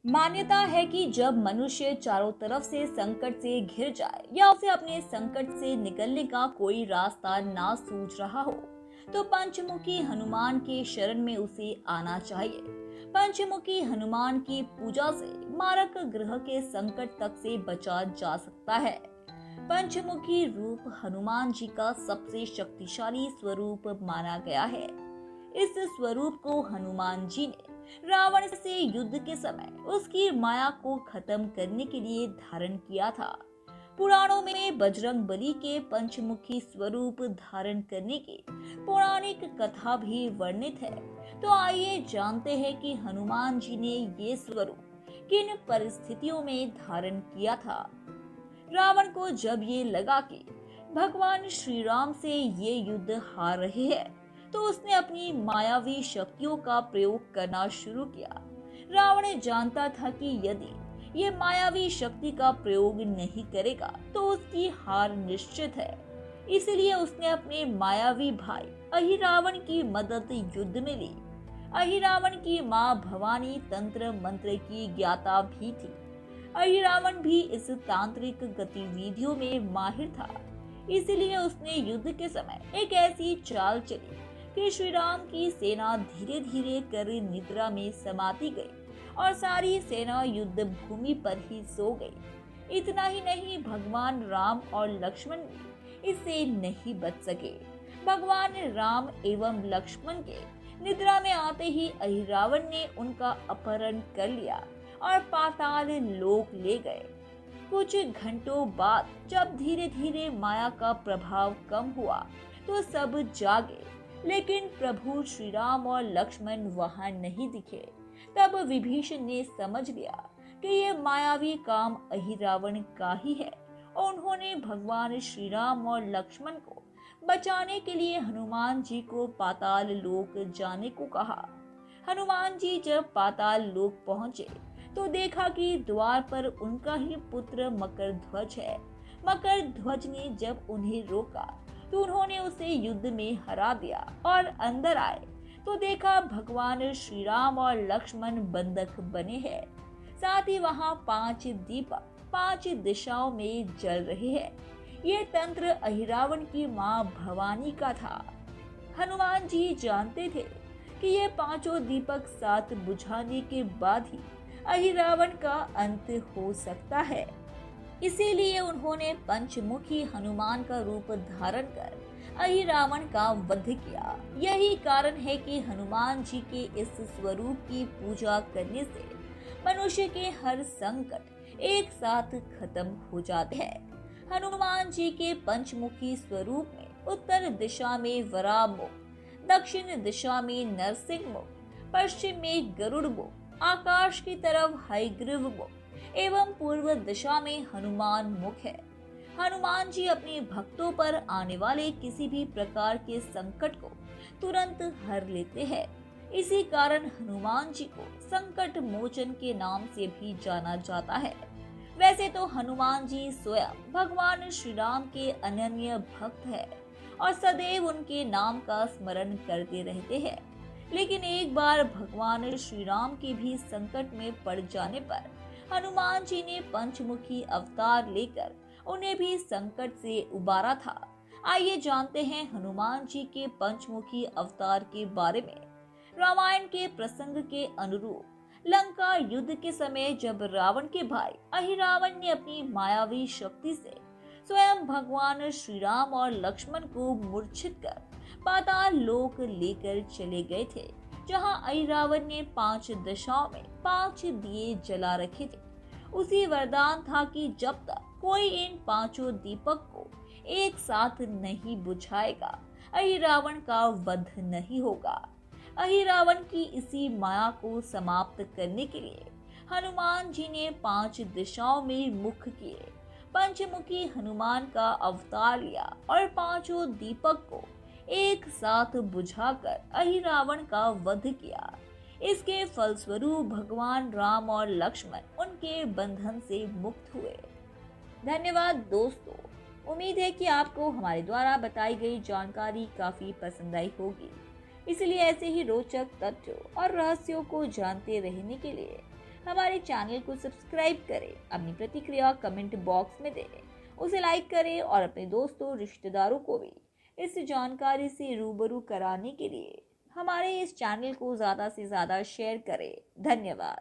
मान्यता है कि जब मनुष्य चारों तरफ से संकट से घिर जाए या उसे अपने संकट से निकलने का कोई रास्ता ना सूझ रहा हो, तो पंचमुखी हनुमान के शरण में उसे आना चाहिए। पंचमुखी हनुमान की पूजा से मारक ग्रह के संकट तक से बचा जा सकता है। पंचमुखी रूप हनुमान जी का सबसे शक्तिशाली स्वरूप माना गया है। इस स्वरूप को हनुमान जी ने रावण से युद्ध के समय उसकी माया को खत्म करने के लिए धारण किया था। पुराणों में बजरंग बली के पंचमुखी स्वरूप धारण करने की पौराणिक कथा भी वर्णित है। तो आइए जानते हैं कि हनुमान जी ने ये स्वरूप किन परिस्थितियों में धारण किया था। रावण को जब ये लगा कि भगवान श्री राम से ये युद्ध हार रहे हैं, तो उसने अपनी मायावी शक्तियों का प्रयोग करना शुरू किया। रावण जानता था कि यदि ये मायावी शक्ति का प्रयोग नहीं करेगा तो उसकी हार निश्चित है। इसलिए उसने अपने मायावी भाई अहिरावण की मदद युद्ध में ली। अहिरावण की मां भवानी तंत्र मंत्र की ज्ञाता भी थी। अहिरावण भी इस तांत्रिक गतिविधियों में माहिर था। इसलिए उसने युद्ध के समय एक ऐसी चाल चली कि श्री राम की सेना धीरे धीरे कर निद्रा में समाती गई और सारी सेना युद्ध भूमि पर ही सो गई। इतना ही नहीं, भगवान राम और लक्ष्मण भी इससे नहीं बच सके। भगवान राम एवं लक्ष्मण के निद्रा में आते ही अहिरावण ने उनका अपहरण कर लिया और पाताल लोक ले गए। कुछ घंटों बाद जब धीरे धीरे माया का प्रभाव कम हुआ तो सब जागे, लेकिन प्रभु श्री राम और लक्ष्मण वहां नहीं दिखे। तब विभीषण ने समझ लिया कि ये मायावी काम अहिरावण का ही है और उन्होंने भगवान श्री राम और लक्ष्मण को बचाने के लिए हनुमान जी को पाताल लोक जाने को कहा। हनुमान जी जब पाताल लोक पहुंचे तो देखा कि द्वार पर उनका ही पुत्र मकर ध्वज है। मकर ध्वज ने जब उन्हें रोका तो उन्होंने उसे युद्ध में हरा दिया और अंदर आए तो देखा भगवान श्री राम और लक्ष्मण बंधक बने हैं। साथ ही वहां 5 दीपक 5 दिशाओं में जल रहे हैं। ये तंत्र अहिरावण की मां भवानी का था। हनुमान जी जानते थे कि ये 5 दीपक साथ बुझाने के बाद ही अहिरावण का अंत हो सकता है। इसीलिए उन्होंने पंचमुखी हनुमान का रूप धारण कर अहिरावण का वध किया। यही कारण है कि हनुमान जी के इस स्वरूप की पूजा करने से मनुष्य के हर संकट एक साथ खत्म हो जाते हैं। हनुमान जी के पंचमुखी स्वरूप में उत्तर दिशा में वराह मुख, दक्षिण दिशा में नरसिंह मुख, पश्चिम में गरुड़ मुख, आकाश की तरफ हयग्रीव मुख एवं पूर्व दिशा में हनुमान मुख है। हनुमान जी अपने भक्तों पर आने वाले किसी भी प्रकार के संकट को तुरंत हर लेते हैं। इसी कारण हनुमान जी को संकट मोचन के नाम से भी जाना जाता है। वैसे तो हनुमान जी स्वयं भगवान श्री राम के अनन्य भक्त है और सदैव उनके नाम का स्मरण करते रहते हैं। लेकिन एक बार भगवान श्री राम के भी संकट में पड़ जाने पर हनुमान जी ने पंचमुखी अवतार लेकर उन्हें भी संकट से उबारा था। आइए जानते हैं हनुमान जी के पंचमुखी अवतार के बारे में। रामायण के प्रसंग के अनुरूप लंका युद्ध के समय जब रावण के भाई अहिरावण ने अपनी मायावी शक्ति से स्वयं भगवान श्री राम और लक्ष्मण को मूर्छित कर पाताल लोक लेकर चले गए थे, जहां अहिरावण ने 5 दिशाओं में 5 दिए जला रखे थे। उसी वरदान था कि जब तक कोई इन 5 दीपक को एक साथ नहीं बुझाएगा, अहिरावण का वध नहीं होगा। अहिरावण की इसी माया को समाप्त करने के लिए हनुमान जी ने 5 दिशाओं में मुख किए पंचमुखी हनुमान का अवतार लिया और 5 दीपक को एक साथ बुझाकर अहिरावण का वध किया। इसके फलस्वरूप भगवान राम और लक्ष्मण उनके बंधन से मुक्त हुए। धन्यवाद दोस्तों। उम्मीद है कि आपको हमारे द्वारा बताई गई जानकारी काफी पसंद आई होगी। इसलिए ऐसे ही रोचक तथ्यों और रहस्यों को जानते रहने के लिए हमारे चैनल को सब्सक्राइब करें, अपनी प्रतिक्रिया कमेंट बॉक्स में दें, उसे लाइक करें और अपने दोस्तों रिश्तेदारों को भी इस जानकारी से रूबरू कराने के लिए हमारे इस चैनल को ज़्यादा से ज़्यादा शेयर करें। धन्यवाद।